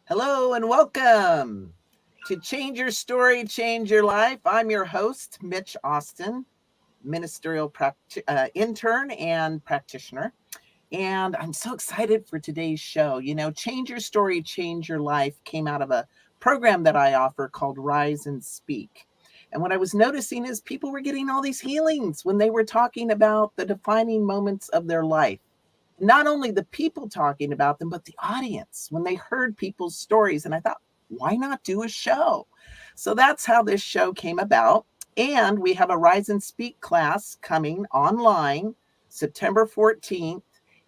Hello and welcome to Change Your Story, Change Your Life. I'm your host, Mitch Austin, Ministerial Intern and practitioner. And I'm so excited for today's show. You know, Change Your Story, Change Your Life came out of a program that I offer called Rise and Speak. And what I was noticing is people were getting all these healings when they were talking about the defining moments of their life. Not only the people talking about them, but the audience when they heard people's stories. And I thought, why not do a show? So that's how this show came about. And we have a Rise and Speak class coming online September 14th.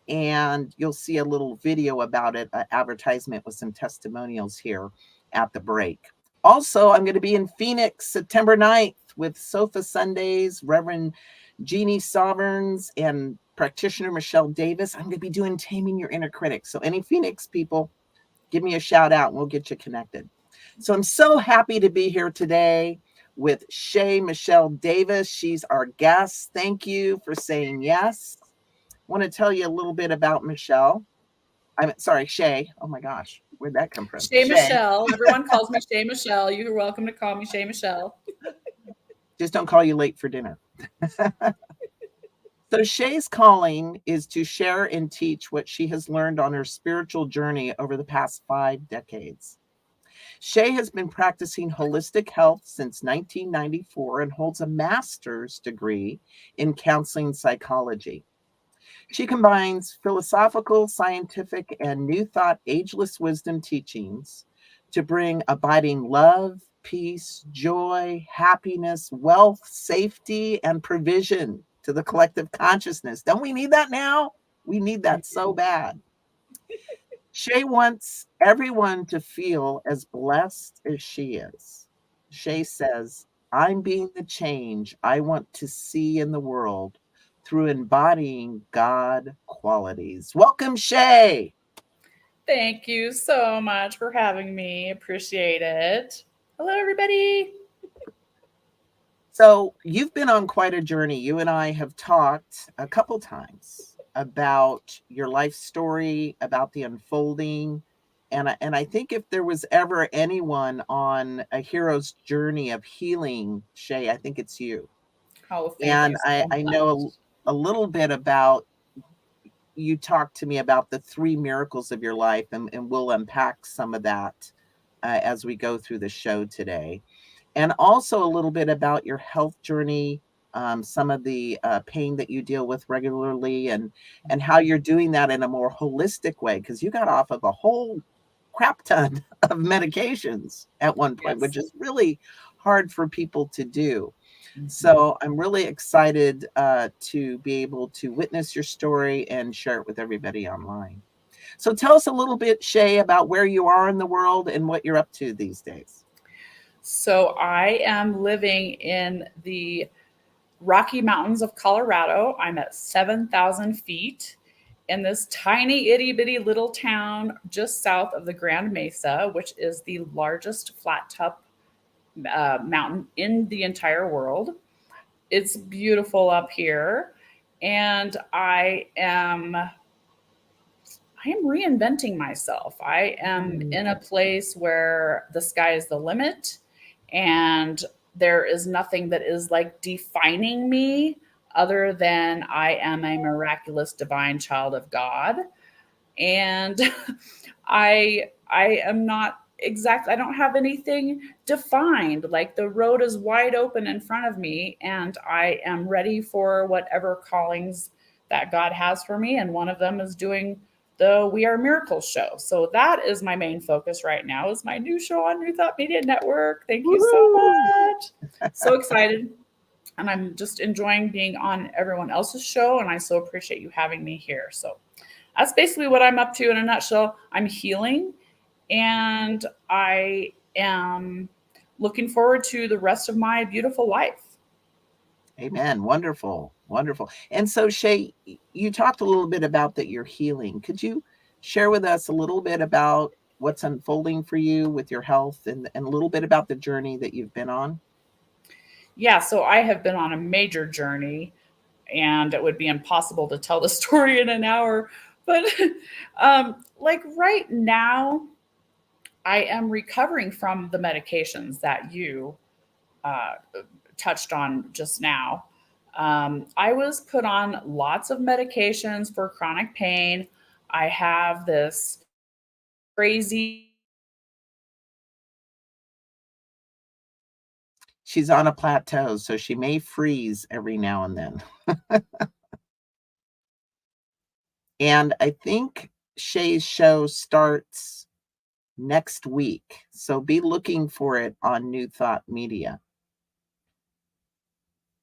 And you'll see a little video about it, an advertisement with some testimonials here at the break. Also, I'm going to be in Phoenix September 9th with Sofa Sundays, Reverend Jeannie Sovereigns, and practitioner Michelle Davis. I'm going to be doing Taming Your Inner Critic. So any Phoenix people, give me a shout out and we'll get you connected. So I'm so happy to be here today with Shay Michelle Davis. She's our guest. Thank you for saying yes. I want to tell you a little bit about Michelle. Shay. Oh my gosh, where'd that come from? Shay Michelle. Everyone calls me Shay Michelle. You're welcome to call me Shay Michelle. Just don't call you late for dinner. So Shay's calling is to share and teach what she has learned on her spiritual journey over the past 5 decades. Shay has been practicing holistic health since 1994 and holds a master's degree in counseling psychology. She combines philosophical, scientific, and New Thought ageless wisdom teachings to bring abiding love, peace, joy, happiness, wealth, safety, and provision to the collective consciousness. Don't we need that now? We need that so bad. Shay wants everyone to feel as blessed as she is. Shay says, I'm being the change I want to see in the world through embodying God qualities. Welcome, Shay. Thank you so much for having me. Appreciate it. Hello, everybody. So you've been on quite a journey. You and I have talked a couple times about your life story, about the unfolding. And I think if there was ever anyone on a hero's journey of healing, Shay, I think it's you. Oh, and I know a little bit about, you talked to me about the 3 miracles of your life, and we'll unpack some of that as we go through the show today. And also a little bit about your health journey, some of the pain that you deal with regularly, and how you're doing that in a more holistic way, because you got off of a whole crap ton of medications at one point, which is really hard for people to do. So I'm really excited to be able to witness your story and share it with everybody online. So tell us a little bit, Shay, about where you are in the world and what you're up to these days. So I am living in the Rocky Mountains of Colorado. I'm at 7,000 feet in this tiny itty bitty little town just south of the Grand Mesa, which is the largest flat top mountain in the entire world. It's beautiful up here, and I am reinventing myself. I am in a place where the sky is the limit, and there is nothing that is like defining me other than I am a miraculous divine child of God. And I am not exactly, I don't have anything defined. Like the road is wide open in front of me, and I am ready for whatever callings that God has for me. And one of them is doing the We Are Miracles show. So that is my main focus right now, is my new show on New Thought Media Network. Thank you so much. So excited. And I'm just enjoying being on everyone else's show. And I so appreciate you having me here. So that's basically what I'm up to in a nutshell. I'm healing, and I am looking forward to the rest of my beautiful life. Amen. Wonderful. Wonderful. And so, Shay, you talked a little bit about that you're healing. Could you share with us a little bit about what's unfolding for you with your health, and a little bit about the journey that you've been on? Yeah, so I have been on a major journey, and it would be impossible to tell the story in an hour. But like right now, I am recovering from the medications that you touched on just now. I was put on lots of medications for chronic pain. I have this crazy. She's on a plateau, so she may freeze every now and then. And I think Shay's show starts next week, so be looking for it on New Thought Media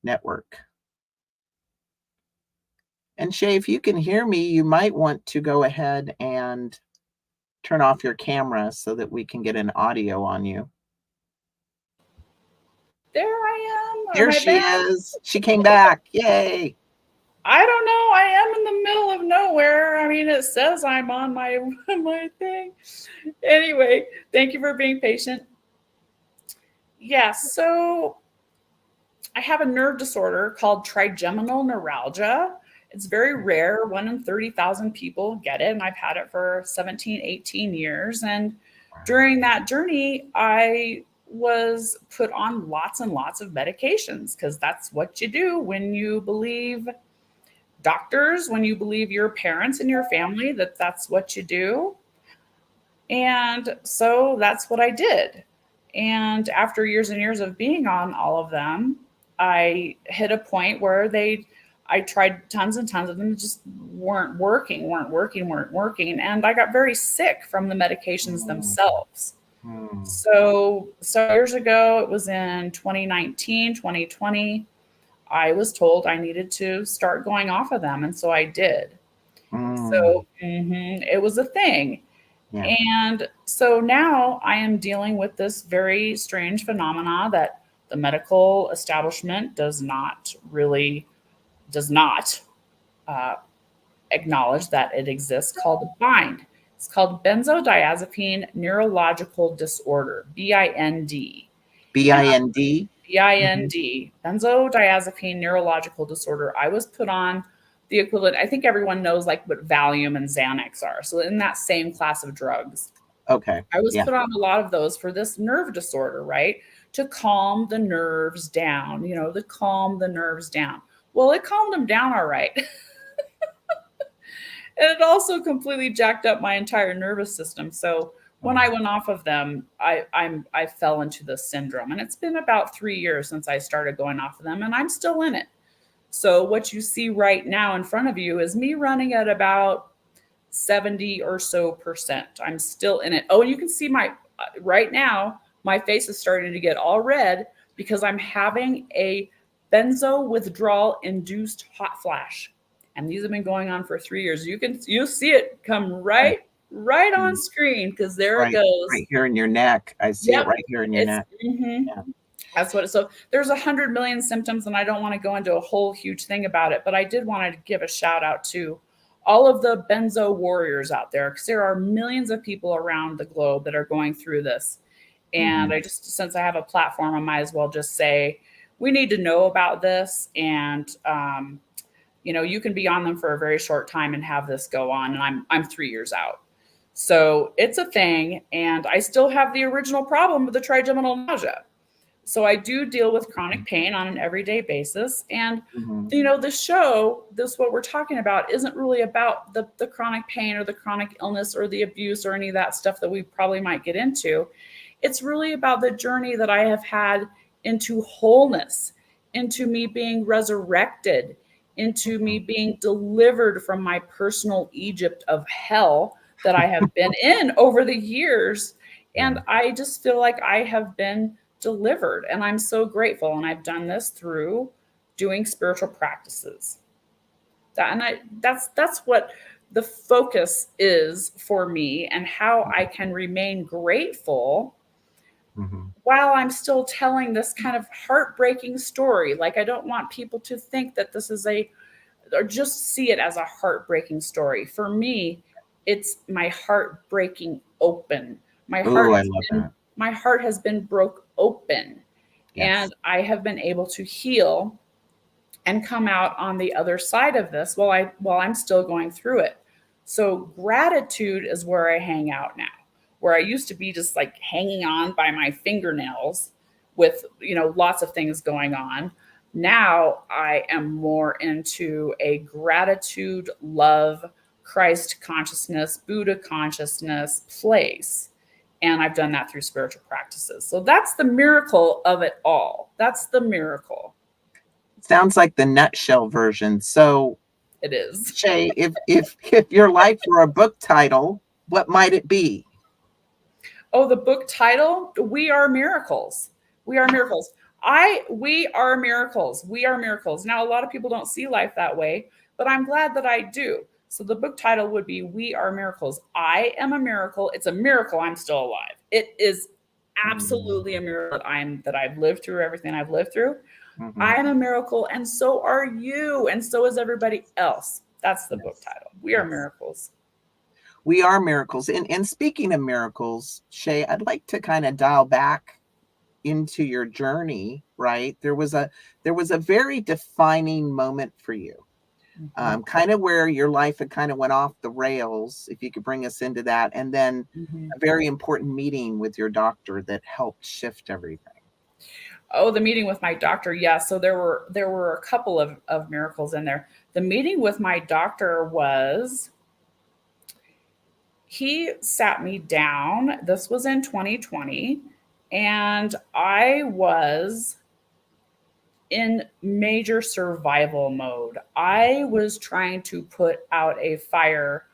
Network. And Shay, if you can hear me, you might want to go ahead and turn off your camera so that we can get an audio on you. There I am. There she is. She came back. Yay. I don't know. I am in the middle of nowhere. I mean, it says I'm on my thing. Anyway, thank you for being patient. Yeah, so I have a nerve disorder called trigeminal neuralgia. It's very rare. 1 in 30,000 people get it, and I've had it for 17, 18 years. And during that journey, I was put on lots and lots of medications, because that's what you do when you believe doctors, when you believe your parents and your family that that's what you do. And so that's what I did. And after years and years of being on all of them, I hit a point where I tried tons and tons of them, just weren't working. And I got very sick from the medications themselves. So years ago, it was in 2019, 2020, I was told I needed to start going off of them. And so I did. So it was a thing. Yeah. And so now I am dealing with this very strange phenomena that the medical establishment does not acknowledge that it exists, called BIND. It's called benzodiazepine neurological disorder, BIND. BIND? BIND, benzodiazepine neurological disorder. I was put on the equivalent, I think everyone knows like what Valium and Xanax are. So in that same class of drugs. Okay. I was put on a lot of those for this nerve disorder, right? To calm the nerves down, to calm the nerves down. Well, it calmed them down all right. And it also completely jacked up my entire nervous system. So when I went off of them, I fell into the syndrome. And it's been about 3 years since I started going off of them, and I'm still in it. So what you see right now in front of you is me running at about 70 or so %. I'm still in it. Oh, and you can see right now, my face is starting to get all red because I'm having a benzo withdrawal induced hot flash. And these have been going on for 3 years. You'll see it come right on screen, because there it goes. Right here in your neck. I see it right here in your neck. Yeah. That's what so there's 100 million symptoms, and I don't want to go into a whole huge thing about it, but I did want to give a shout out to all of the benzo warriors out there, because there are millions of people around the globe that are going through this. And since I have a platform, I might as well just say, we need to know about this. And, you can be on them for a very short time and have this go on. And I'm 3 years out. So it's a thing. And I still have the original problem with the trigeminal nausea. So I do deal with chronic pain on an everyday basis. And, the show, what we're talking about, isn't really about the chronic pain or the chronic illness or the abuse or any of that stuff that we probably might get into. It's really about the journey that I have had into wholeness, into me being resurrected, into me being delivered from my personal Egypt of hell that I have been in over the years. And I just feel like I have been delivered, and I'm so grateful. And I've done this through doing spiritual practices. That's what the focus is for me, and how I can remain grateful while I'm still telling this kind of heartbreaking story. Like, I don't want people to think that this is or just see it as a heartbreaking story. For me, it's my heart breaking open. My heart, I love that. my heart has been broke open, Yes. and I have been able to heal and come out on the other side of this while I'm still going through it. So gratitude is where I hang out now, where I used to be just like hanging on by my fingernails with, lots of things going on. Now I am more into a gratitude, love, Christ consciousness, Buddha consciousness place. And I've done that through spiritual practices. So that's the miracle of it all. That's the miracle. Sounds like the nutshell version. So It is. Shay, if your life were a book title, what might it be? Oh, the book title, We Are Miracles. We Are Miracles. We are miracles. We are miracles. Now, a lot of people don't see life that way, but I'm glad that I do. So the book title would be We Are Miracles. I am a miracle. It's a miracle I'm still alive. It is absolutely a miracle that I've lived through everything I've lived through. I am a miracle, and so are you, and so is everybody else. That's the book title. We are miracles. We are miracles. And speaking of miracles, Shay, I'd like to kind of dial back into your journey, right? There was a very defining moment for you. Kind of where your life had kind of went off the rails, if you could bring us into that, and then a very important meeting with your doctor that helped shift everything. Oh, the meeting with my doctor. Yeah. So there were a couple of miracles in there. The meeting with my doctor was, he sat me down. This was in 2020, and I was in major survival mode. I was trying to put out a fire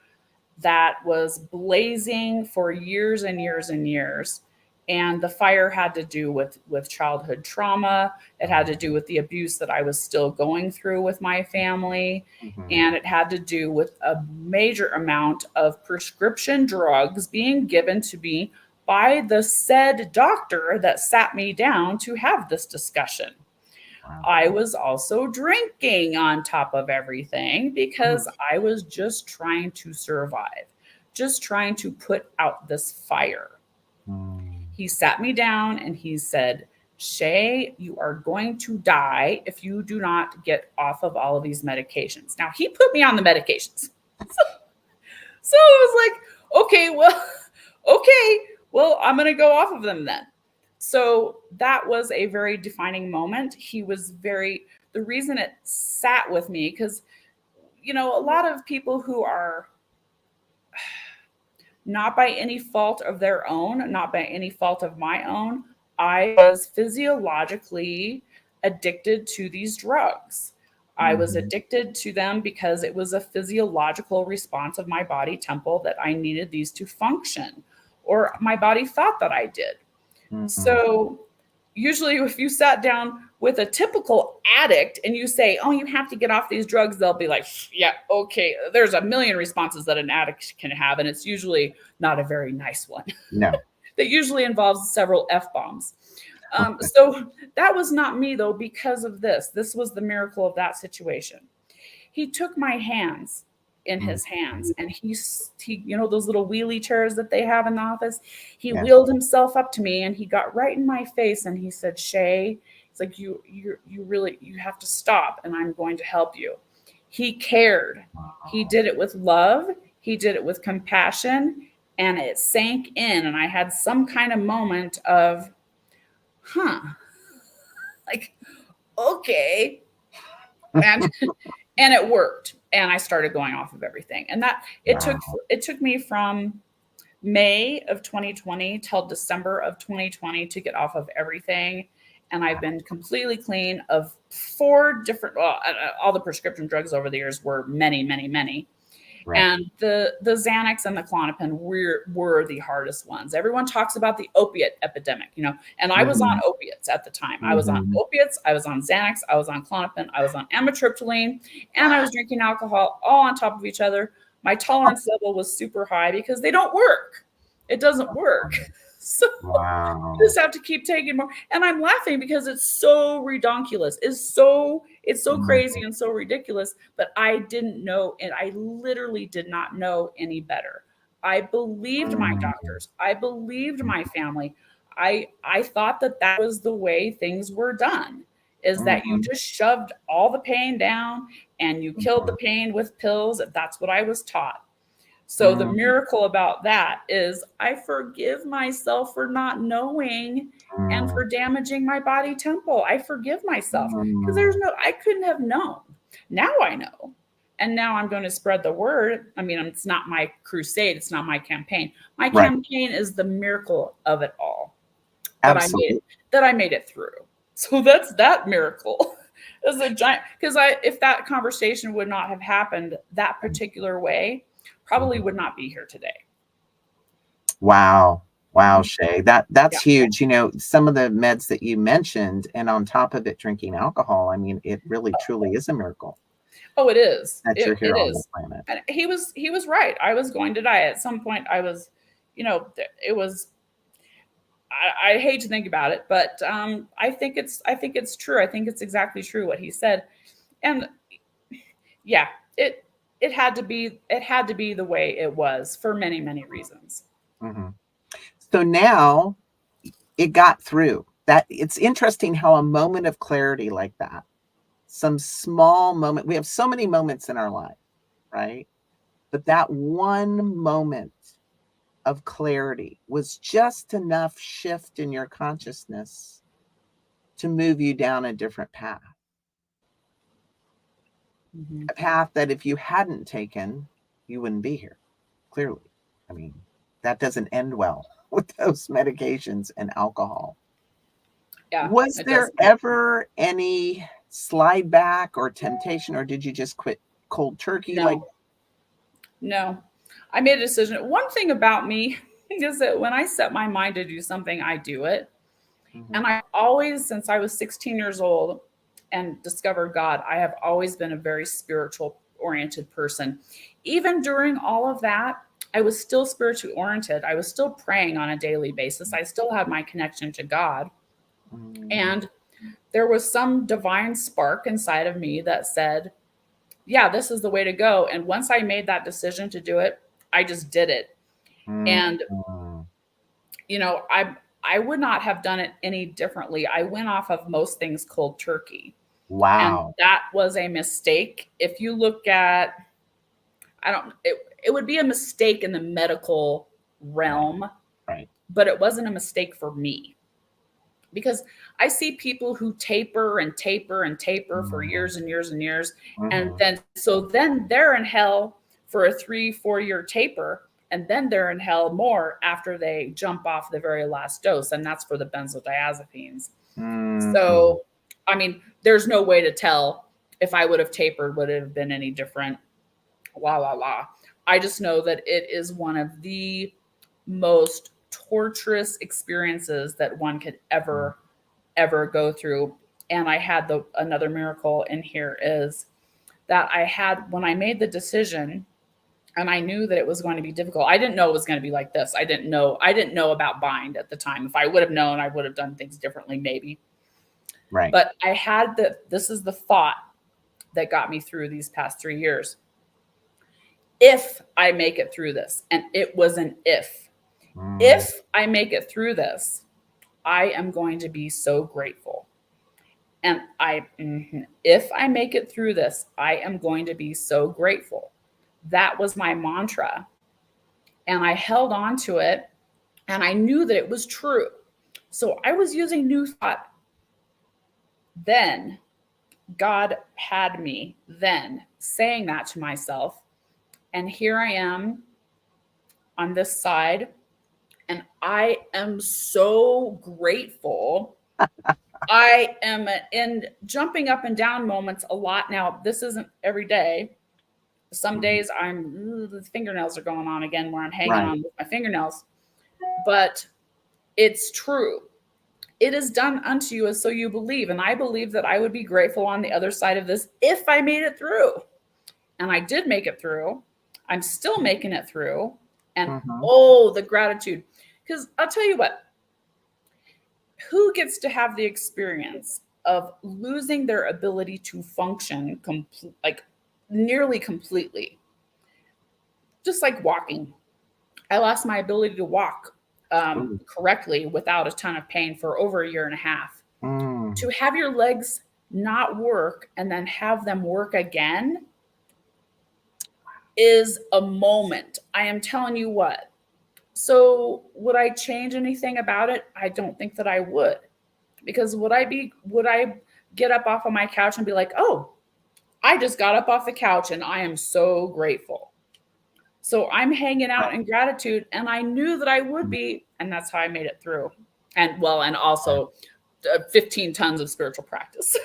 that was blazing for years and years and years. And the fire had to do with childhood trauma. It had to do with the abuse that I was still going through with my family. And it had to do with a major amount of prescription drugs being given to me by the said doctor that sat me down to have this discussion. I was also drinking on top of everything because I was just trying to survive, just trying to put out this fire. He sat me down and he said, Shay, you are going to die if you do not get off of all of these medications. Now, he put me on the medications. So I was like, okay, well, I'm going to go off of them then. So that was a very defining moment. The reason it sat with me, because, a lot of people who are not by any fault of their own, not by any fault of my own, I was physiologically addicted to these drugs. I was addicted to them because it was a physiological response of my body temple that I needed these to function, or my body thought that I did. So usually if you sat down with a typical addict and you say, oh, you have to get off these drugs, they'll be like, yeah, okay. There's a million responses that an addict can have, and it's usually not a very nice one. No. That usually involves several F-bombs. So that was not me, though, because of this. This was the miracle of that situation. He took my hands in his hands, and he those little wheelie chairs that they have in the office, he wheeled himself up to me and he got right in my face and he said, Shay, it's like, you have to stop, and I'm going to help you. He cared. He did it with love. He did it with compassion, and it sank in, and I had some kind of moment of, like, okay. And it worked. And I started going off of everything. And that it took me from May of 2020 till December of 2020 to get off of everything. and I've been completely clean of 4 different, well, all the prescription drugs over the years were many, many, many. Right. And the Xanax and the Klonopin were the hardest ones. Everyone talks about the opiate epidemic, and I was on opiates at the time. I was on opiates, I was on Xanax, I was on Klonopin, I was on amitriptyline, and I was drinking alcohol all on top of each other. My tolerance level was super high because they don't work. It doesn't work. So you just have to keep taking more. And I'm laughing because it's so redonkulous. It's so crazy and so ridiculous. But I didn't know, and I literally did not know any better. I believed my doctors. I believed my family. I thought that was the way things were done, is that you just shoved all the pain down and you killed the pain with pills. That's what I was taught. So the miracle about that is I forgive myself for not knowing and for damaging my body temple. I forgive myself because I couldn't have known. Now I know. And now I'm going to spread the word. I mean, it's not my crusade. It's not my campaign. My campaign is the miracle of it all. Absolutely. That I made it through. So that's that miracle. Is a giant, because if that conversation would not have happened that particular way, probably would not be here today. Wow, Shay, that's huge. Some of the meds that you mentioned, and on top of it, drinking alcohol. I mean, it really truly is a miracle. Oh, it is. That you're here on the planet. And he was right. I was going to die at some point. I was, it was. I hate to think about it, but I think it's true. I think it's exactly true what he said, and yeah, it had to be the way it was for many, many reasons. So now it got through. That it's interesting how a moment of clarity like that, some small moment. We have so many moments in our life, right? But that one moment of clarity was just enough shift in your consciousness to move you down a different path. A path that if you hadn't taken, you wouldn't be here. Clearly. I mean, that doesn't end well with those medications and alcohol. Yeah. Was there ever any slide back or temptation, or did you just quit cold turkey? No. I made a decision. One thing about me is that when I set my mind to do something, I do it. And I always, since I was 16 years old and discovered God, I have always been a very spiritual oriented person. Even during all of that, I was still spiritually oriented. I was still praying on a daily basis. I still had my connection to God. And there was some divine spark inside of me that said, yeah, this is the way to go. And once I made that decision to do it, I just did it. And, I would not have done it any differently. I went off of most things cold turkey. Wow. And that was a mistake. If you look at, it would be a mistake in the medical realm, right? But it wasn't a mistake for me. Because I see people who taper and taper and taper for years and years and years. And then they're in hell for a 3-4 year taper. And then they're in hell more after they jump off the very last dose. And that's for the benzodiazepines. So, I mean, there's no way to tell if I would have tapered, would it have been any different? I just know that it is one of the most torturous experiences that one could ever go through. And I had another miracle in here is that when I made the decision, and I knew that it was going to be difficult. I didn't know it was going to be like this. I didn't know about bind at the time. If I would have known, I would have done things differently, maybe. Right. But I had this is the thought that got me through these past 3 years. If I make it through this, and it was an if I make it through this, I am going to be so grateful. And if I make it through this, I am going to be so grateful. That was my mantra. And I held on to it, and I knew that it was true. So I was using new thought. Then God had me then saying that to myself. And here I am on this side. And I am so grateful I am in jumping up and down moments a lot. Now, this isn't every day. Some days the fingernails are going on again where I'm hanging on with my fingernails. But it's true. It is done unto you as so you believe. And I believe that I would be grateful on the other side of this if I made it through. And I did make it through. I'm still making it through. And the gratitude. Because I'll tell you what, who gets to have the experience of losing their ability to function nearly completely? Just like walking. I lost my ability to walk correctly without a ton of pain for over a year and a half. To have your legs not work and then have them work again is a moment. I am telling you what. So would I change anything about it? I don't think that I would. Because would I get up off of my couch and be like, oh, I just got up off the couch and I am so grateful. So I'm hanging out in gratitude, and I knew that I would be, and that's how I made it through. And also 15 tons of spiritual practice.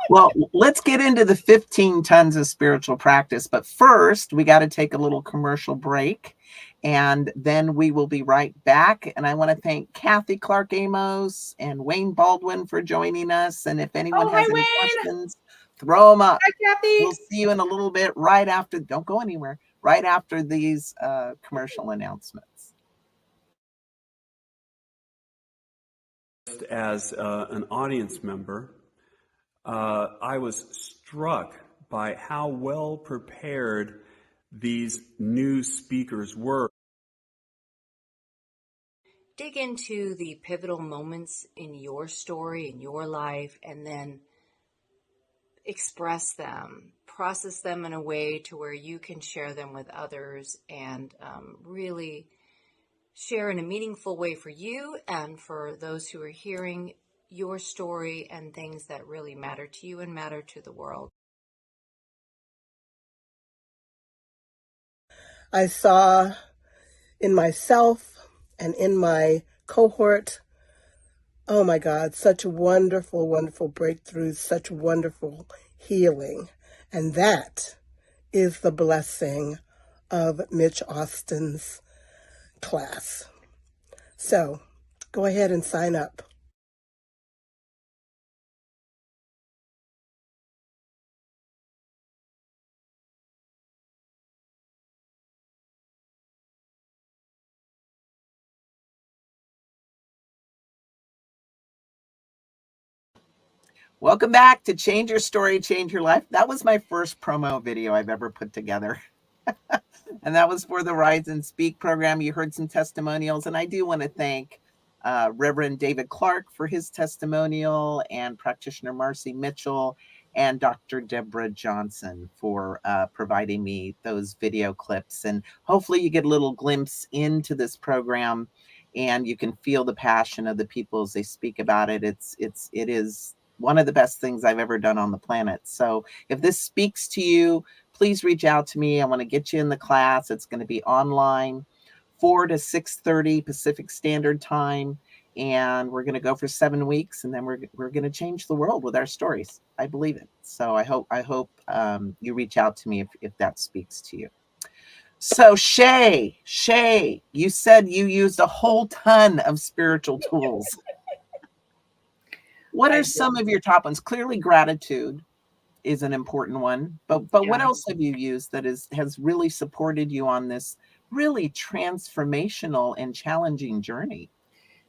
Well, let's get into the 15 tons of spiritual practice. But first, we got to take a little commercial break, and then we will be right back. And I want to thank Kathy Clark Amos and Wayne Baldwin for joining us. And if anyone has any questions, throw them up. Hi, Kathy. We'll see you in a little bit right after. Don't go anywhere. Right after these commercial announcements. As an audience member, I was struck by how well prepared these new speakers were. Dig into the pivotal moments in your story, in your life, and then express them, process them in a way to where you can share them with others and really share in a meaningful way for you and for those who are hearing your story and things that really matter to you and matter to the world. I saw in myself and in my cohort, oh my God, such wonderful, wonderful breakthroughs, such wonderful healing. And that is the blessing of Mitch Austin's class. So go ahead and sign up. Welcome back to Change Your Story, Change Your Life. That was my first promo video I've ever put together. And that was for the Rise and Speak program. You heard some testimonials, and I do want to thank Reverend David Clark for his testimonial, and practitioner Marcy Mitchell, and Dr. Deborah Johnson for providing me those video clips. And hopefully you get a little glimpse into this program, and you can feel the passion of the people as they speak about it. It is one of the best things I've ever done on the planet. So if this speaks to you, please reach out to me. I want to get you in the class. It's going to be online, 4 to 6:30 Pacific Standard Time. And we're going to go for 7 weeks, and then we're going to change the world with our stories. I believe it. So I hope you reach out to me if that speaks to you. So Shay, you said you used a whole ton of spiritual tools. What are some of your top ones? Clearly gratitude is an important one, but what else have you used that has really supported you on this really transformational and challenging journey?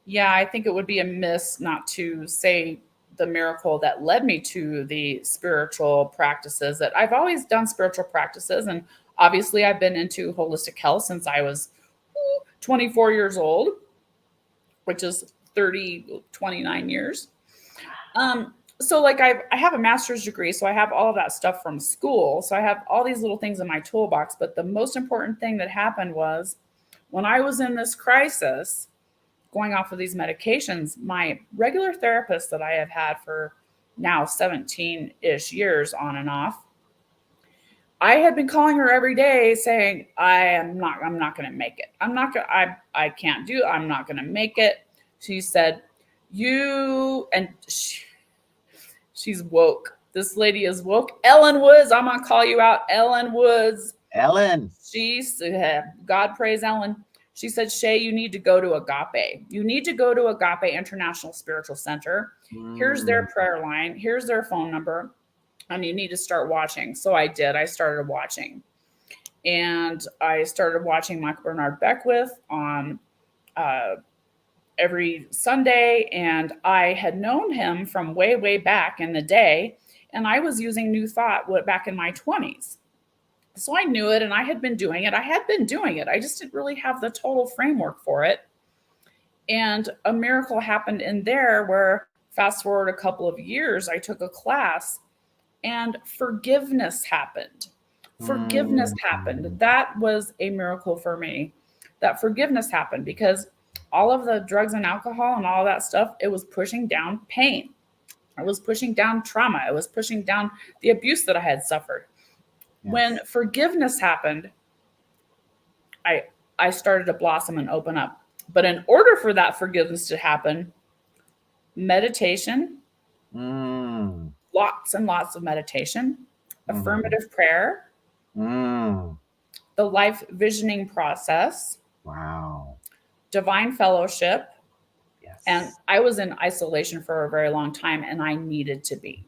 Yeah, I think it would be a miss not to say the miracle that led me to the spiritual practices. That I've always done spiritual practices, and obviously I've been into holistic health since I was 24 years old, which is 29 years. So like I have a master's degree, so I have all of that stuff from school. So I have all these little things in my toolbox. But the most important thing that happened was when I was in this crisis, going off of these medications, my regular therapist that I have had for now 17-ish years on and off, I had been calling her every day saying, I'm not going to make it. I'm not going to make it. She said, she's woke. This lady is woke. Ellen Woods, I'm gonna call you out. Ellen Woods. Ellen. God praise Ellen. She said, Shay, you need to go to Agape. You need to go to Agape International Spiritual Center. Here's their prayer line. Here's their phone number. And you need to start watching. So I did. I started watching. And I started watching Michael Bernard Beckwith on every Sunday. And I had known him from way, way back in the day. And I was using New Thought back in my 20s. So I knew it and I had been doing it. I just didn't really have the total framework for it. And a miracle happened in there where, fast forward a couple of years, I took a class and forgiveness happened. Forgiveness happened. That was a miracle for me. That forgiveness happened because all of the drugs and alcohol and all that stuff, it was pushing down pain. It was pushing down trauma. It was pushing down the abuse that I had suffered. Yes. When forgiveness happened, I started to blossom and open up. But in order for that forgiveness to happen, meditation, lots and lots of meditation, affirmative prayer, the life visioning process, divine fellowship. Yes. And I was in isolation for a very long time and I needed to be.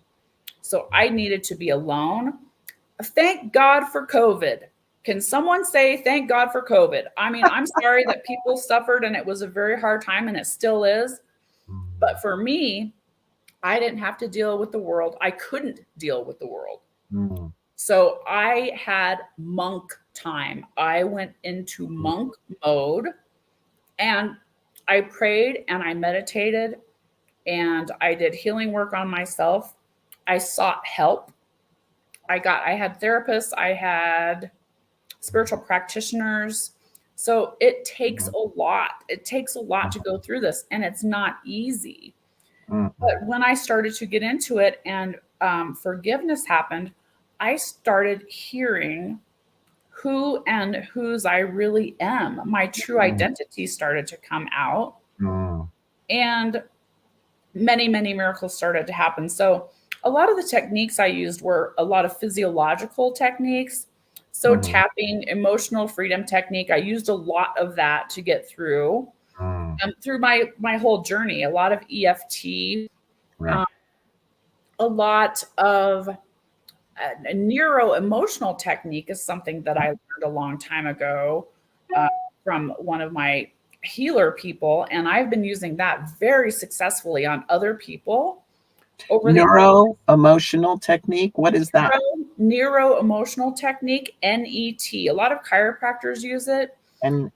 So I needed to be alone. Thank God for COVID. Can someone say thank God for COVID? I mean, I'm sorry that people suffered and it was a very hard time and it still is. But for me, I didn't have to deal with the world. I couldn't deal with the world. So I had monk time. I went into monk mode and I prayed and I meditated and I did healing work on myself. I sought help. I had therapists, I had spiritual practitioners. So it takes a lot. It takes a lot to go through this and it's not easy. But when I started to get into it and forgiveness happened, I started hearing who and whose I really am. My true identity started to come out and many, many miracles started to happen. So a lot of the techniques I used were a lot of physiological techniques. So tapping, emotional freedom technique, I used a lot of that to get through my whole journey. A lot of EFT, a lot of neuro-emotional technique is something that I learned a long time ago from one of my healer people. And I've been using that very successfully on other people. Neuro-emotional technique. What is that? Neuro-emotional technique, NET. A lot of chiropractors use it. And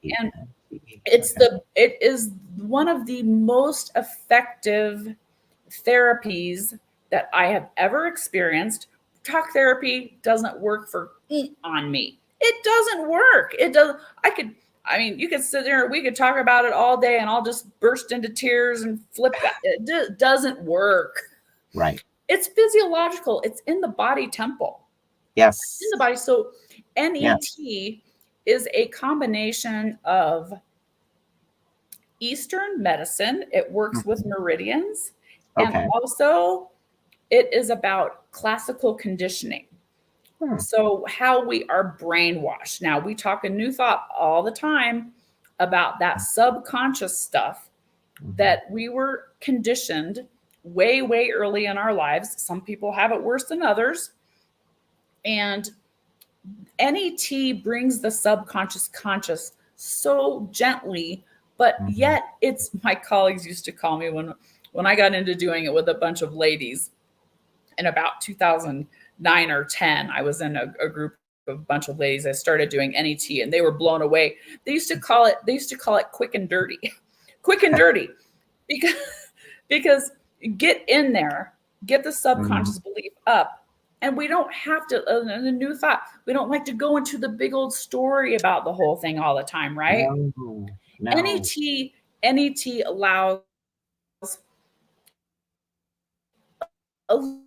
it is one of the most effective therapies that I have ever experienced. Talk therapy doesn't work on me. It doesn't work. You could sit there, we could talk about it all day and I'll just burst into tears and flip that. It doesn't work. Right. It's physiological. It's in the body temple. Yes. It's in the body. So NET is a combination of Eastern medicine. It works with meridians. Okay. And also it is about classical conditioning. So how we are brainwashed. Now we talk in New Thought all the time about that subconscious stuff that we were conditioned way, way early in our lives. Some people have it worse than others. And NET brings the subconscious conscious so gently, but yet it's, my colleagues used to call me when I got into doing it with a bunch of ladies in about 2009 or 10, I was in a group of a bunch of ladies. I started doing NET and they were blown away. They used to call it quick and dirty, quick and dirty because get in there, get the subconscious belief up. And we don't have to, in the New Thought, we don't like to go into the big old story about the whole thing all the time, right? No. NET allows a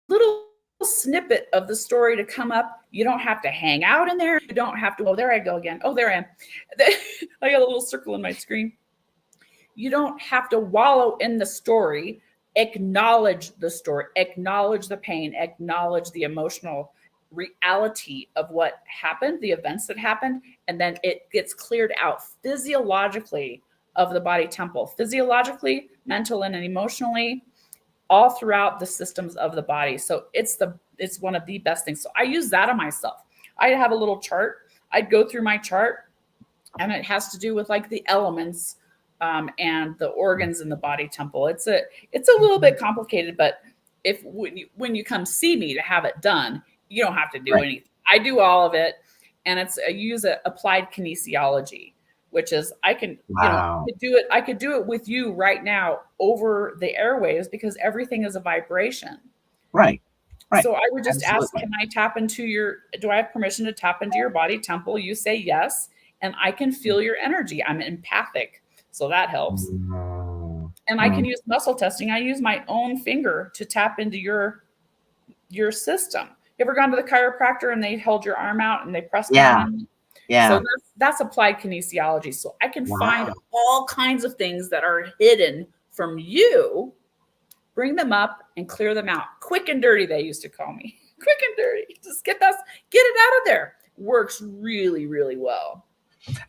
little snippet of the story to come up. You don't have to hang out in there. You don't have to, oh, there I go again. Oh, there I am. I got a little circle in my screen. You don't have to wallow in the story. Acknowledge the story, acknowledge the pain, acknowledge the emotional reality of what happened, the events that happened, and then it gets cleared out physiologically of the body temple, physiologically, mental, and emotionally, all throughout the systems of the body. So it's one of the best things. So I use that on myself. I have a little chart. I'd go through my chart, and it has to do with like the elements and the organs in the body temple. It's a little bit complicated, but when you come see me to have it done, you don't have to do anything. I do all of it, and I use applied kinesiology, which is I can I could do it with you right now over the airwaves because everything is a vibration. Right. So I would just ask, can I tap into do I have permission to tap into your body temple? You say yes, and I can feel your energy. I'm empathic, so that helps. And I can use muscle testing. I use my own finger to tap into your system. You ever gone to the chiropractor and they hold your arm out and they press down? Yeah. So that's applied kinesiology. So I can find all kinds of things that are hidden from you, bring them up and clear them out. Quick and dirty, they used to call me. Quick and dirty. Just get it out of there. Works really, really well.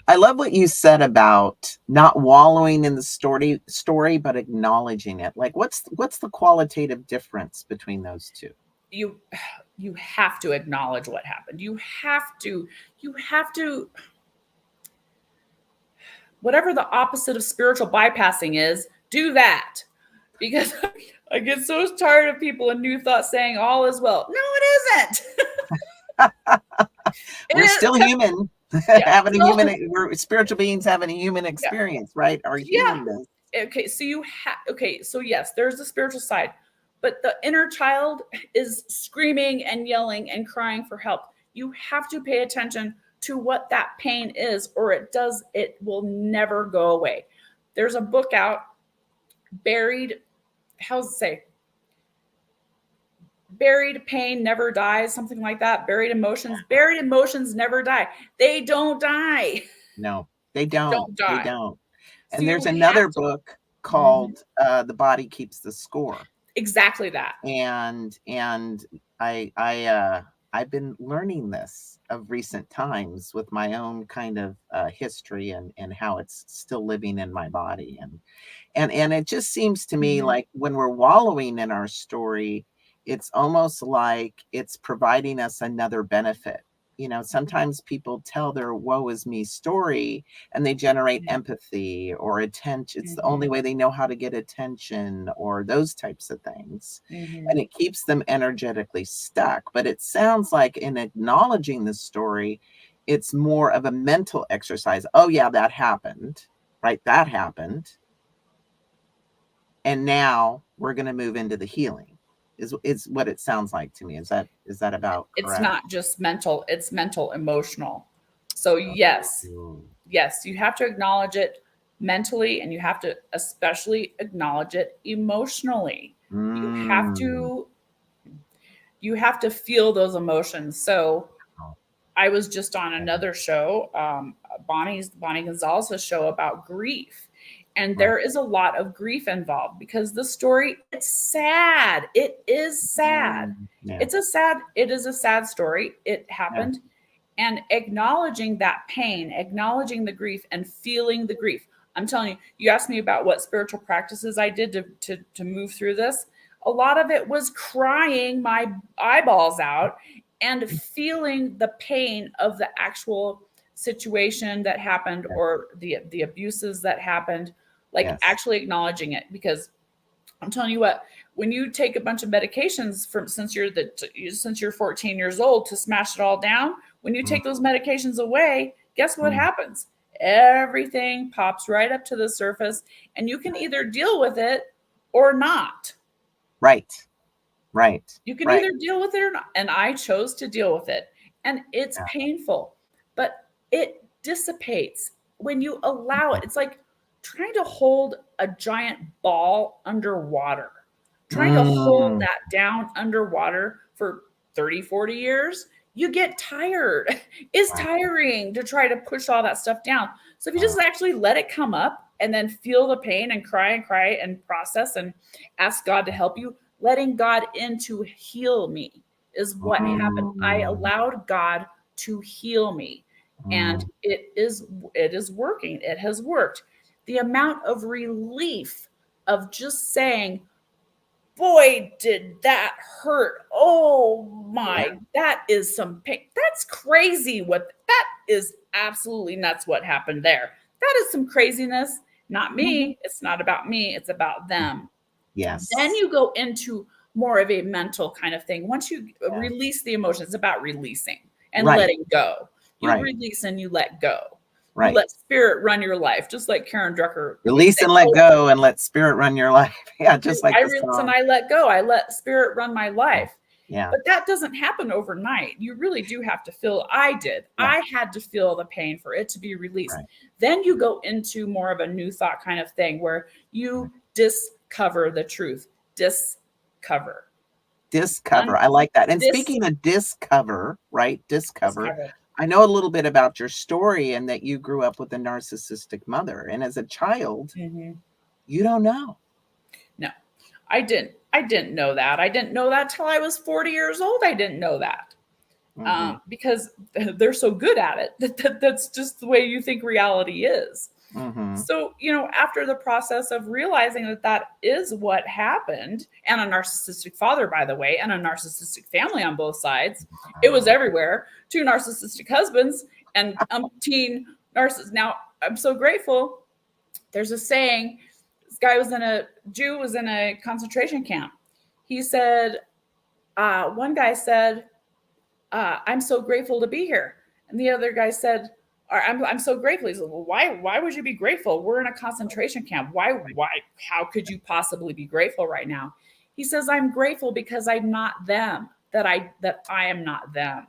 I love what you said about not wallowing in the story, but acknowledging it. Like what's the qualitative difference between those two? You have to acknowledge what happened. You have to, whatever the opposite of spiritual bypassing is, do that. Because I get so tired of people in New Thought saying all is well. No, it isn't. We're still human. We're spiritual beings having a human experience, right? Our humanness. Okay, so yes, there's the spiritual side. But the inner child is screaming and yelling and crying for help. You have to pay attention to what that pain is, or it will never go away. There's a book out, Buried pain never dies, something like that. Buried emotions never die. They don't die. No, they don't. They don't. And So there's another book called The Body Keeps the Score. Exactly that. And I've been learning this of recent times with my own kind of history and how it's still living in my body. And it just seems to me like when we're wallowing in our story, it's almost like it's providing us another benefit. You know, sometimes people tell their woe is me story and they generate empathy or attention. It's the only way they know how to get attention or those types of things. And it keeps them energetically stuck. But it sounds like in acknowledging the story, it's more of a mental exercise. Oh, yeah, that happened, right? That happened. And now we're going to move into the healing. Is what it sounds like to me. Is that about correct? It's not just mental, it's mental, emotional. So yes, you have to acknowledge it mentally, and you have to especially acknowledge it emotionally. You have to feel those emotions. So I was just on another show, Bonnie Gonzalez's show about grief. And there is a lot of grief involved because the story, it's sad. It is sad. It is a sad story. It happened. And acknowledging that pain, acknowledging the grief and feeling the grief. I'm telling you, you asked me about what spiritual practices I did to move through this. A lot of it was crying my eyeballs out and feeling the pain of the actual situation that happened or the abuses that happened. Actually acknowledging it, because I'm telling you what, when you take a bunch of medications since you're 14 years old to smash it all down, when you take those medications away, guess what happens? Everything pops right up to the surface, and you can either deal with it or not. Right. You can either deal with it or not. And I chose to deal with it. And it's painful, but it dissipates when you allow it. It's like trying to hold a giant ball underwater, trying to hold that down underwater for 30, 40 years, you get tired. It's tiring to try to push all that stuff down. So if you just actually let it come up and then feel the pain and cry and process and ask God to help you. Letting God in to heal me is what happened. I allowed God to heal me, and it is working. It has worked. The amount of relief of just saying, boy, did that hurt. Oh my, that is some pain. That's crazy. That is absolutely nuts what happened there. That is some craziness. Not me. It's not about me. It's about them. Yes. Then you go into more of a mental kind of thing. Once you release the emotions, it's about releasing and letting go. You release and you let go. You let spirit run your life, just like Karen Drucker. Release and let go and let spirit run your life. Yeah, just like I release and I let go. I let spirit run my life. Yeah. But that doesn't happen overnight. You really do have to feel. I did. I had to feel the pain for it to be released. Then you go into more of a new thought kind of thing where you discover the truth. Discover. I like that. And speaking of discover, right? Discover. I know a little bit about your story and that you grew up with a narcissistic mother. And as a child, you don't know. No, I didn't. I didn't know that. I didn't know that till I was 40 years old. I didn't know that because they're so good at it. That's just the way you think reality is. So, after the process of realizing that is what happened, and a narcissistic father, by the way, and a narcissistic family on both sides, it was everywhere. 2 narcissistic husbands and umpteen narcissists. Now, I'm so grateful. There's a saying, this guy Jew was in a concentration camp. He said, one guy said, I'm so grateful to be here. And the other guy said, I'm so grateful. He said, well, why would you be grateful? We're in a concentration camp. Why, how could you possibly be grateful right now? He says, I'm grateful because I'm not them, that I am not them.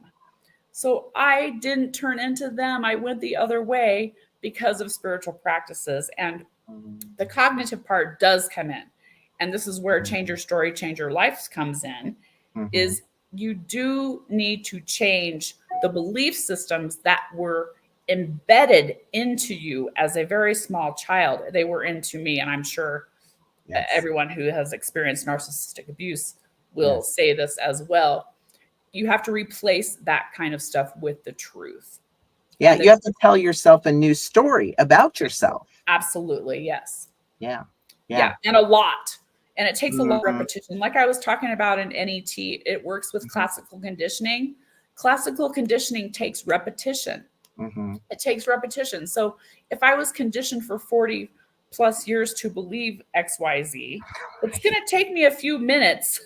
So I didn't turn into them. I went the other way because of spiritual practices. And the cognitive part does come in. And this is where change your story, change your life comes in, is you do need to change the belief systems that were embedded into you as a very small child. They were into me, and I'm sure everyone who has experienced narcissistic abuse will say this as well. You have to replace that kind of stuff with the truth. Yeah, you have to tell yourself a new story about yourself. Absolutely, yes. Yeah, and a lot. And it takes a lot of repetition. Like I was talking about in NET, it works with classical conditioning. Classical conditioning takes repetition. It takes repetition. So if I was conditioned for 40 plus years to believe XYZ, it's going to take me a few minutes.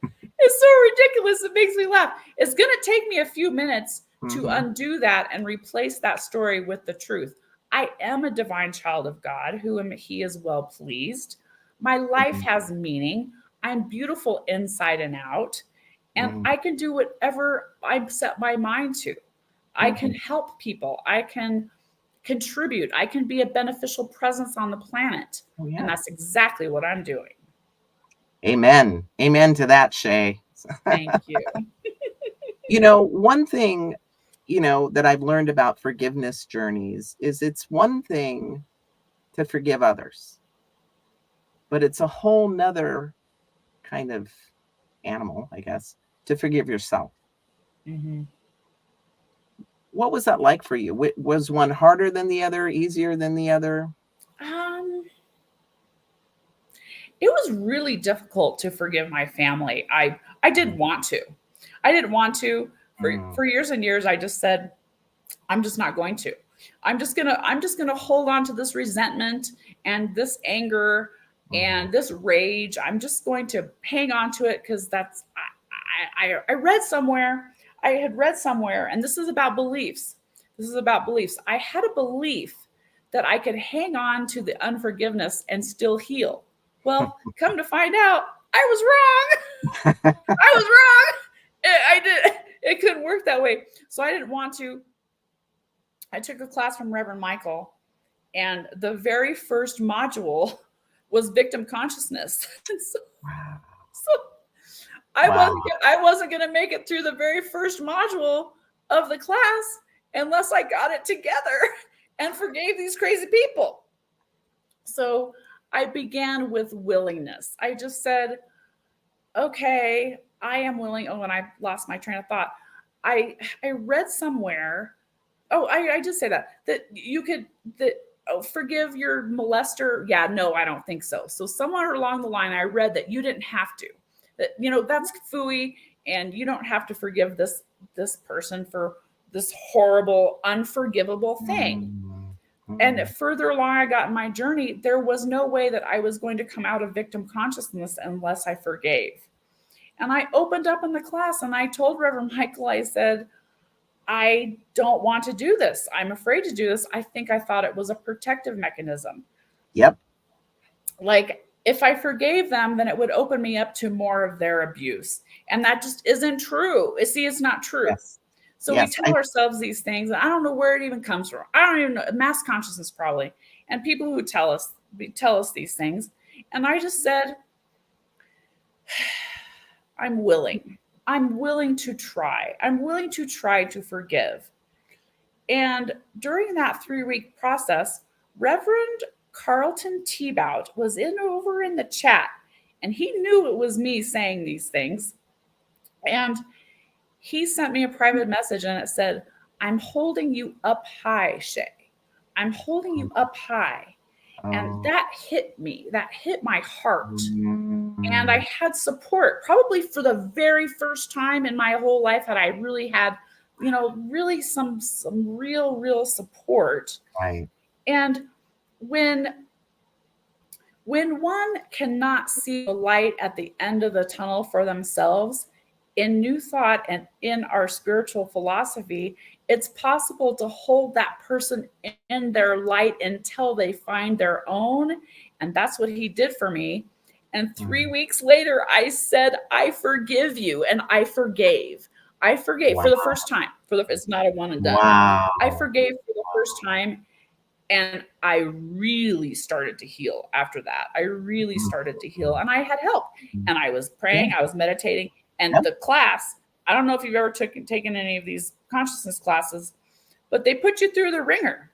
It's so ridiculous. It makes me laugh. It's going to take me a few minutes to undo that and replace that story with the truth. I am a divine child of God, he is well pleased. My life has meaning. I'm beautiful inside and out. And I can do whatever I set my mind to. I can help people. I can contribute. I can be a beneficial presence on the planet. And that's exactly what I'm doing. Amen. Amen to that, Shay. Thank you. One thing, that I've learned about forgiveness journeys is it's one thing to forgive others, but it's a whole nother kind of animal, I guess, to forgive yourself. What was that like for you? Was one harder than the other, easier than the other? It was really difficult to forgive my family. I didn't want to. I didn't want to. For years and years, I just said, I'm just not going to. I'm just gonna hold on to this resentment and this anger and this rage. I'm just going to hang on to it because I read somewhere. I had read somewhere, and this is about beliefs. I had a belief that I could hang on to the unforgiveness and still heal. Well, come to find out, I was wrong. It couldn't work that way. So I didn't want to. I took a class from Reverend Michael, and the very first module was victim consciousness. So I wasn't going to make it through the very first module of the class unless I got it together and forgave these crazy people. So I began with willingness. I just said, okay, I am willing. Oh, and I lost my train of thought. I read somewhere. Oh, I just say that you could forgive your molester. Yeah, no, I don't think so. So somewhere along the line, I read that you didn't have to. That that's phooey, and you don't have to forgive this person for this horrible, unforgivable thing. And further along I got in my journey, there was no way that I was going to come out of victim consciousness unless I forgave. And I opened up in the class and I told Reverend Michael, I said, I don't want to do this. I'm afraid to do this. I thought it was a protective mechanism. Yep. Like, if I forgave them, then it would open me up to more of their abuse. And that just isn't true. See, it's not true. Yes. So we tell ourselves these things, and I don't know where it even comes from. I don't even know. Mass consciousness, probably. And people who tell us these things. And I just said, I'm willing. I'm willing to try. I'm willing to try to forgive. And during that 3-week process, Reverend Carlton Tebout was over in the chat, and he knew it was me saying these things. And he sent me a private message, and it said, I'm holding you up high, Shay. I'm holding you up high. And that hit me. That hit my heart. And I had support, probably for the very first time in my whole life that I really had, really some real support. Right. And when one cannot see the light at the end of the tunnel for themselves, in New Thought and in our spiritual philosophy, it's possible to hold that person in their light until they find their own. And that's what he did for me. And 3 weeks later, I said, I forgive you. And I forgave. I forgave for the first time. It's not a one and done. Wow. I forgave for the first time. And I really started to heal after that. I really started to heal. And I had help. And I was praying. I was meditating. And the class, I don't know if you've ever taken any of these consciousness classes, but they put you through the ringer.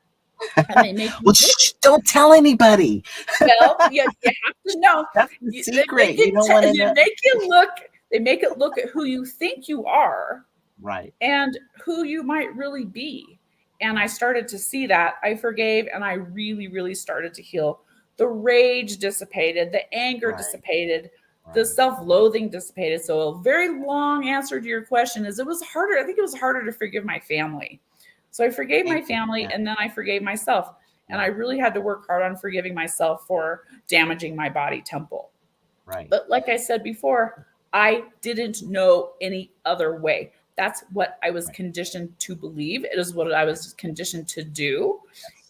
And they make you don't tell anybody. Well, you have to know. That's the secret. You don't want to They make it look at who you think you are, right, and who you might really be. And I started to see that. I forgave, and I really, really started to heal. The rage dissipated, the anger dissipated. The self-loathing dissipated. So a very long answer to your question is, it was harder. I think it was harder to forgive my family. So I forgave my family, and then I forgave myself. And I really had to work hard on forgiving myself for damaging my body temple. Right. But like I said before, I didn't know any other way. That's what I was conditioned to believe. It is what I was conditioned to do.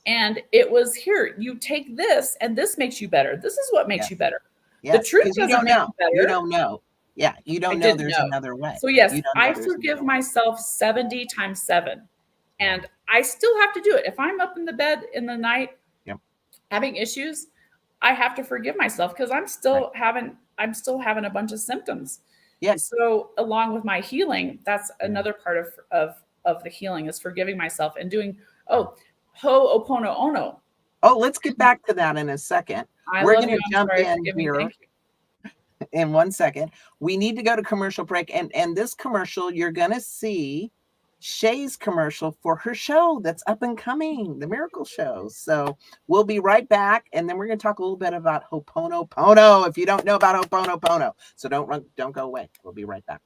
And it was, here, you take this, and this makes you better. This is what makes you better. Yes, the truth you don't know. You don't know. Yeah, you don't know there's another way. So yes, I forgive myself 70 times 7. And I still have to do it. If I'm up in the bed in the night having issues, I have to forgive myself, because I'm still having a bunch of symptoms. Yes. So along with my healing, that's another part of the healing, is forgiving myself and doing Ho'oponopono. Oh, let's get back to that in a second. We're going to jump in here in 1 second. We need to go to commercial break. And this commercial, you're going to see Shay's commercial for her show that's up and coming, the Miracle Show. So we'll be right back. And then we're going to talk a little bit about Ho'oponopono, if you don't know about Ho'oponopono. So don't go away. We'll be right back.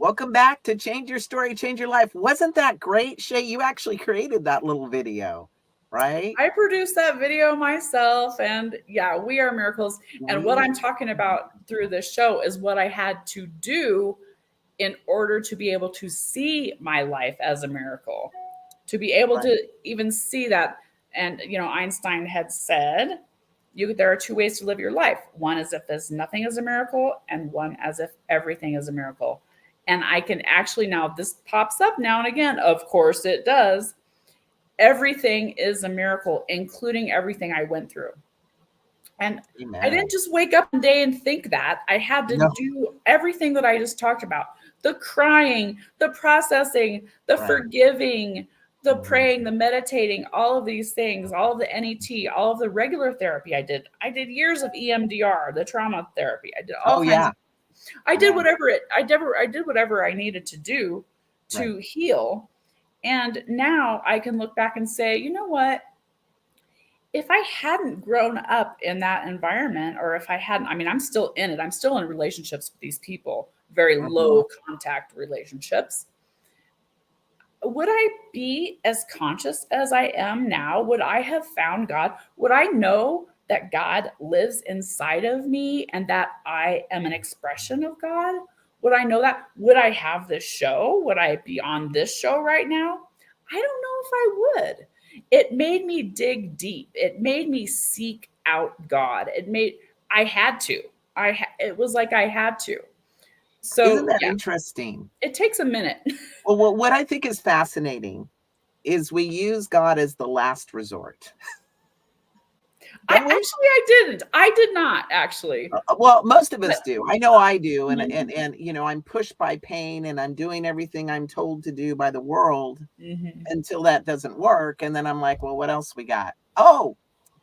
Welcome back to Change Your Story, Change Your Life. Wasn't that great, Shay? You actually created that little video, right? I produced that video myself, and yeah, we are miracles. And what I'm talking about through this show is what I had to do in order to be able to see my life as a miracle, to be able to even see that. And, you know, Einstein had said, there are two ways to live your life. One is if there's nothing is a miracle, and one as if everything is a miracle. And I can actually, now this pops up now and again, of course it does. Everything is a miracle, including everything I went through. And Amen. I didn't just wake up one day and think that. I had to do everything that I just talked about. The crying, the processing, the forgiving, the praying, the meditating, all of these things, all of the NET, all of the regular therapy I did. I did years of EMDR, the trauma therapy. I did all kinds of, I did whatever I needed to do to heal. And now I can look back and say, you know what? If I hadn't grown up in that environment, or if I hadn't, I mean, I'm still in it. I'm still in relationships with these people, very low contact relationships. Would I be as conscious as I am now? Would I have found God? Would I know that God lives inside of me and that I am an expression of God? Would I know that? Would I have this show? Would I be on this show right now? I don't know if I would. It made me dig deep. It made me seek out God. I had to. It was like I had to. So isn't that interesting? It takes a minute. Well, what I think is fascinating is we use God as the last resort. I did not actually. Well, most of us do. I know I do. And you know, I'm pushed by pain and I'm doing everything I'm told to do by the world until that doesn't work. And then I'm like, well, what else we got? Oh,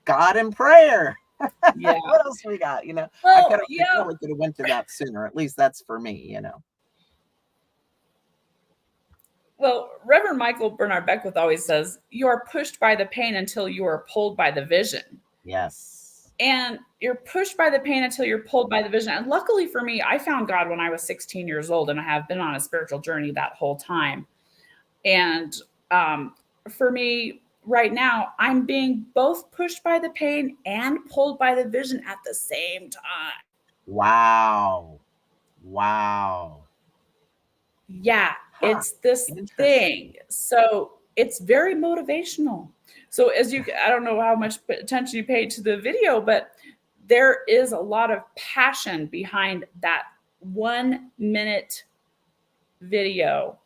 God and prayer. Yeah. What else we got? You know, I probably could have went to that sooner. At least that's for me, you know. Well, Reverend Michael Bernard Beckwith always says, you are pushed by the pain until you are pulled by the vision. Yes. And you're pushed by the pain until you're pulled by the vision. And luckily for me, I found God when I was 16 years old, and I have been on a spiritual journey that whole time. And for me right now, I'm being both pushed by the pain and pulled by the vision at the same time. Wow. Yeah, it's this thing. So it's very motivational. So I don't know how much attention you paid to the video, but there is a lot of passion behind that 1 minute video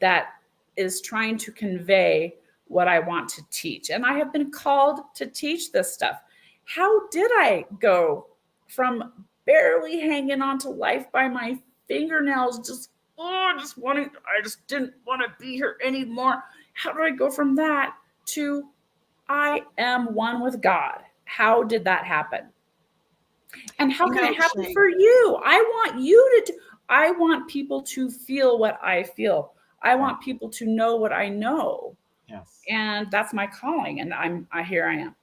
that is trying to convey what I want to teach. And I have been called to teach this stuff. How did I go from barely hanging on to life by my fingernails, I just didn't want to be here anymore. How do I go from that to I am one with God? How did that happen? And how can it happen for you? I want people to feel what I feel. I want people to know what I know. Yes. And that's my calling. And here I am.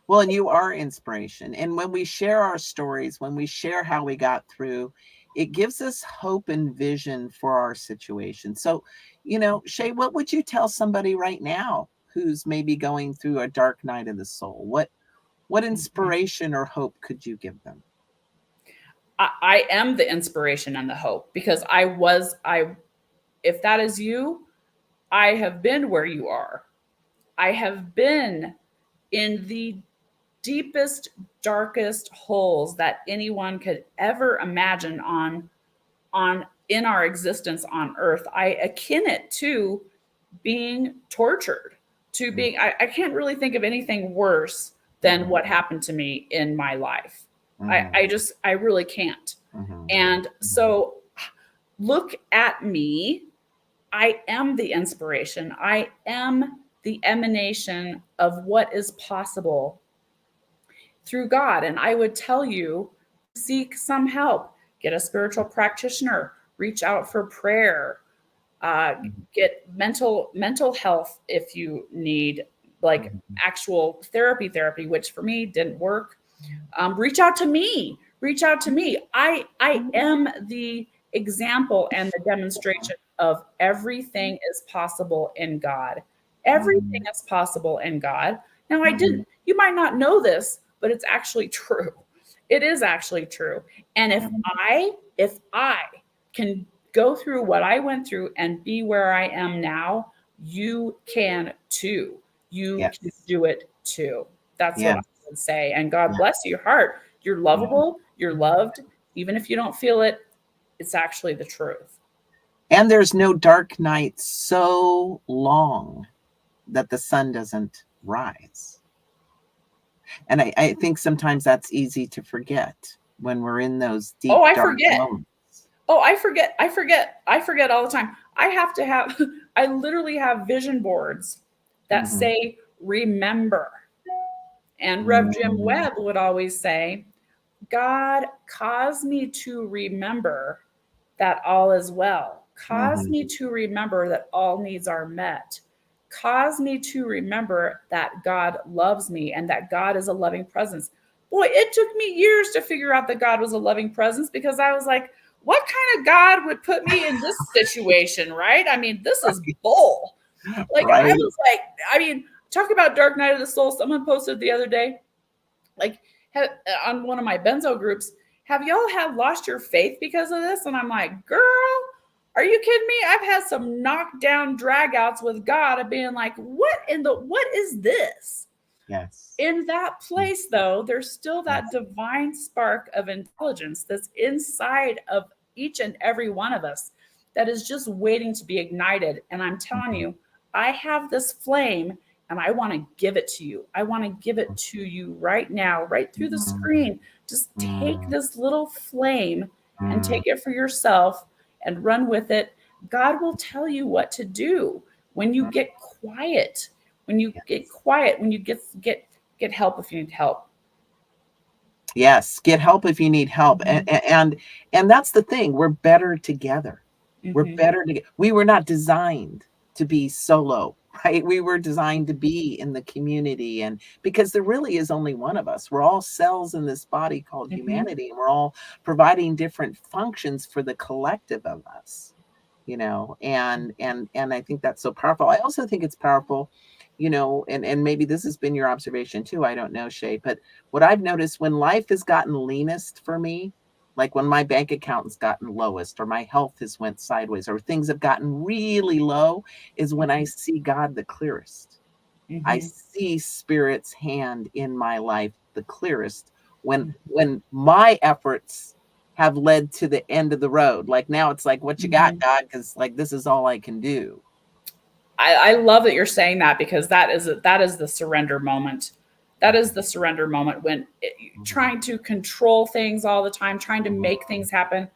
Well, and you are inspiration. And when we share our stories, when we share how we got through, it gives us hope and vision for our situation. So, you know, Shay, what would you tell somebody right now who's maybe going through a dark night of the soul? What inspiration or hope could you give them? I am the inspiration and the hope, because if that is you, I have been where you are. I have been in the deepest, darkest holes that anyone could ever imagine in our existence on earth. I akin it to being tortured, to being, I can't really think of anything worse than what happened to me in my life. I really can't. And so look at me. I am the inspiration. I am the emanation of what is possible through God. And I would tell you, seek some help, get a spiritual practitioner, reach out for prayer, get mental health if you need like actual therapy, which for me didn't work. Reach out to me. I am the example and the demonstration of everything is possible in God. Everything is possible in God. Now, you might not know this, but it's actually true. It is actually true. And if I can go through what I went through and be where I am now, you can too. You Yes. can do it too. That's Yeah. what I would say. And God bless your heart. You're lovable. You're loved. Even if you don't feel it, it's actually the truth. And there's no dark night so long that the sun doesn't rise. And I think sometimes that's easy to forget when we're in those deep, dark moments. Oh, I forget all the time. I literally have vision boards that say, remember. And Rev Jim Webb would always say, God, cause me to remember that all is well. Cause me to remember that all needs are met. Cause me to remember that God loves me and that God is a loving presence. Boy, it took me years to figure out that God was a loving presence, because I was like, what kind of God would put me in this situation, right? I mean, this is bull. Like, I was like, I mean, talk about dark night of the soul. Someone posted the other day, like, on one of my benzo groups, have y'all lost your faith because of this? And I'm like, girl, are you kidding me? I've had some knockdown dragouts with God of being like, what is this? Yes. In that place, though, there's still that divine spark of intelligence that's inside of each and every one of us that is just waiting to be ignited. And I'm telling you, I have this flame and I want to give it to you. I want to give it to you right now, right through the screen. Just take this little flame and take it for yourself and run with it. God will tell you what to do when you get quiet. When you get quiet, when you get help if you need help. Yes, get help if you need help. And that's the thing. We're better together. We're better together. We were not designed to be solo, right? We were designed to be in the community, and because there really is only one of us. We're all cells in this body called humanity, and we're all providing different functions for the collective of us, you know, and I think that's so powerful. I also think it's powerful, you know, and maybe this has been your observation too. I don't know, Shay, but what I've noticed when life has gotten leanest for me, like when my bank account has gotten lowest, or my health has went sideways, or things have gotten really low, is when I see God the clearest. I see Spirit's hand in my life the clearest when my efforts have led to the end of the road. Like now it's like, what you got, God? Because like this is all I can do. I love that you're saying that, because that is the surrender moment. That is the surrender moment when trying to control things all the time, trying to make things happen.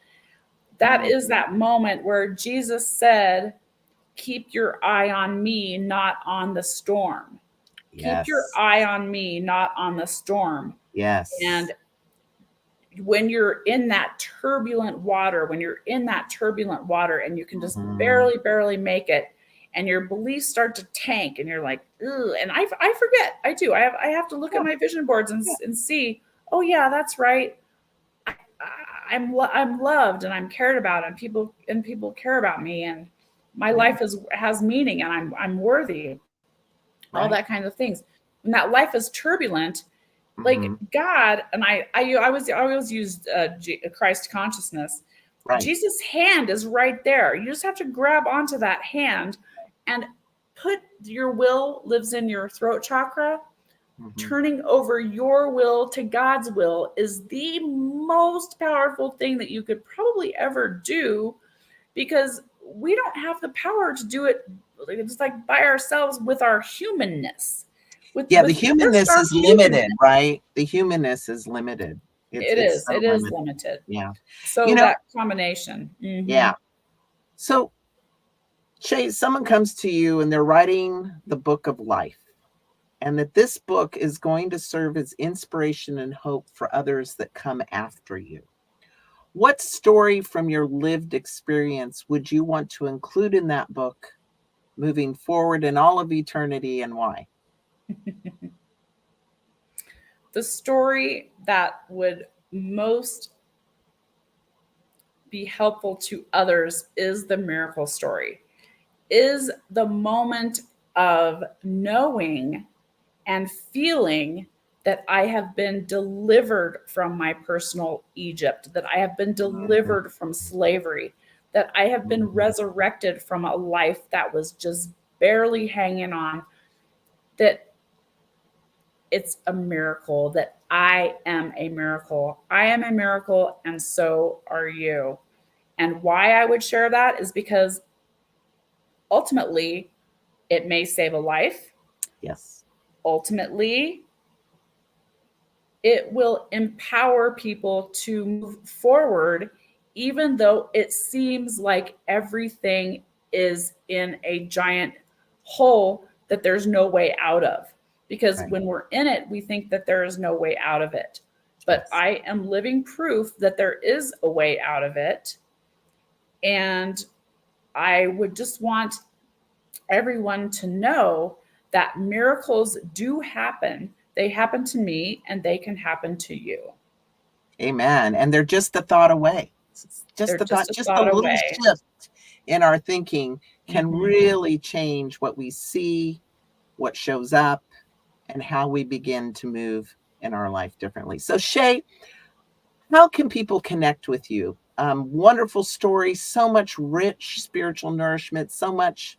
That is that moment where Jesus said, keep your eye on me, not on the storm. Yes. Keep your eye on me, not on the storm. Yes. And when you're in that turbulent water, and you can just barely make it, and your beliefs start to tank, and you're like, ugh, and I forget. I do. I have to look at my vision boards and see, oh yeah, that's right. I'm loved and I'm cared about, and people care about me, and my life has meaning, and I'm worthy. All that kind of things. When that life is turbulent, like God, and I always used Christ consciousness. Right. Jesus' hand is right there. You just have to grab onto that hand and put your will lives in your throat chakra. Turning over your will to God's will is the most powerful thing that you could probably ever do, because we don't have the power to do it just like by ourselves with our humanness. The humanness is limited, right? The humanness is limited. It is limited. Yeah. So you know, that combination. Yeah. So, Shay, someone comes to you and they're writing the book of life, and that this book is going to serve as inspiration and hope for others that come after you. What story from your lived experience would you want to include in that book moving forward in all of eternity, and why? The story that would most be helpful to others is the miracle story, is the moment of knowing and feeling that I have been delivered from my personal Egypt, that I have been delivered from slavery, that I have been resurrected from a life that was just barely hanging on, that it's a miracle, that I am a miracle. I am a miracle, and so are you. And why I would share that is because ultimately it may save a life. Yes. Ultimately, it will empower people to move forward, even though it seems like everything is in a giant hole that there's no way out of. Because Right. when we're in it, we think that there is no way out of it. But Yes. I am living proof that there is a way out of it. And I would just want everyone to know that miracles do happen. They happen to me, and they can happen to you. Amen. And they're just a thought away. Just They're the thought, just a just a thought little away. shift in our thinking can Mhm. really change what we see, what shows up, and how we begin to move in our life differently. So, Shay, how can people connect with you? Wonderful story, so much rich spiritual nourishment, so much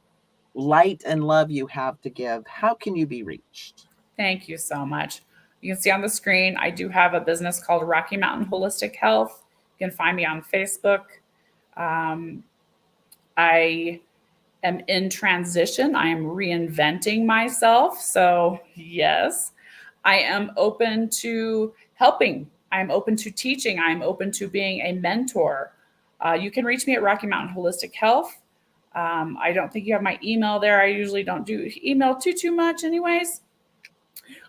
light and love you have to give. How can you be reached? Thank you so much. You can see on the screen, I do have a business called Rocky Mountain Holistic Health. You can find me on Facebook. I am in transition. I am reinventing myself. So, yes, I am open to helping. I'm open to teaching. I'm open to being a mentor. You can reach me at Rocky Mountain Holistic Health. I don't think you have my email there. I usually don't do email too much anyways.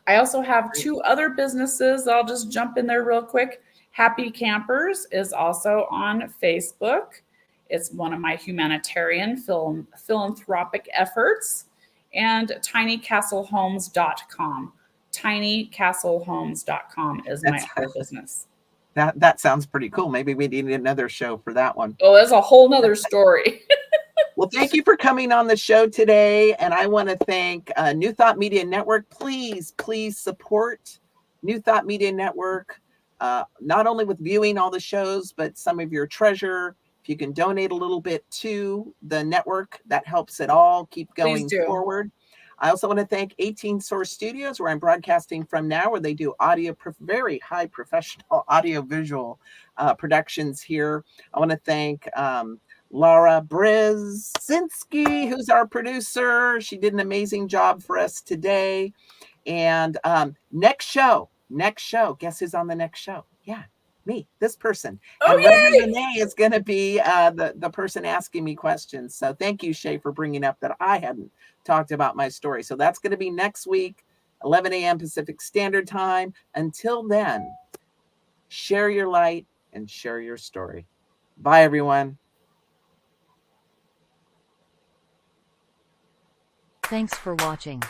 I also have 2 other businesses. I'll just jump in there real quick. Happy Campers is also on Facebook. It's one of my humanitarian philanthropic efforts. And tinycastlehomes.com. Tinycastlehomes.com is my other business. That sounds pretty cool. Maybe we need another show for that one. Oh, that's a whole nother story. Well, thank you for coming on the show today. And I want to thank New Thought Media Network. Please support New Thought Media Network, not only with viewing all the shows, but some of your treasure. If you can donate a little bit to the network, that helps it all keep going forward. I also want to thank 18 Source Studios, where I'm broadcasting from now, where they do very high professional audio-visual productions here. I want to thank Laura Brzezinski, who's our producer. She did an amazing job for us today. And next show, guess who's on the next show? Yeah, me, this person. Oh, and Reverend Renee is going to be the person asking me questions. So thank you, Shay, for bringing up that I hadn't talked about my story. So that's going to be next week, 11 a.m. Pacific Standard Time. Until then, share your light and share your story. Bye, everyone. Thanks for watching.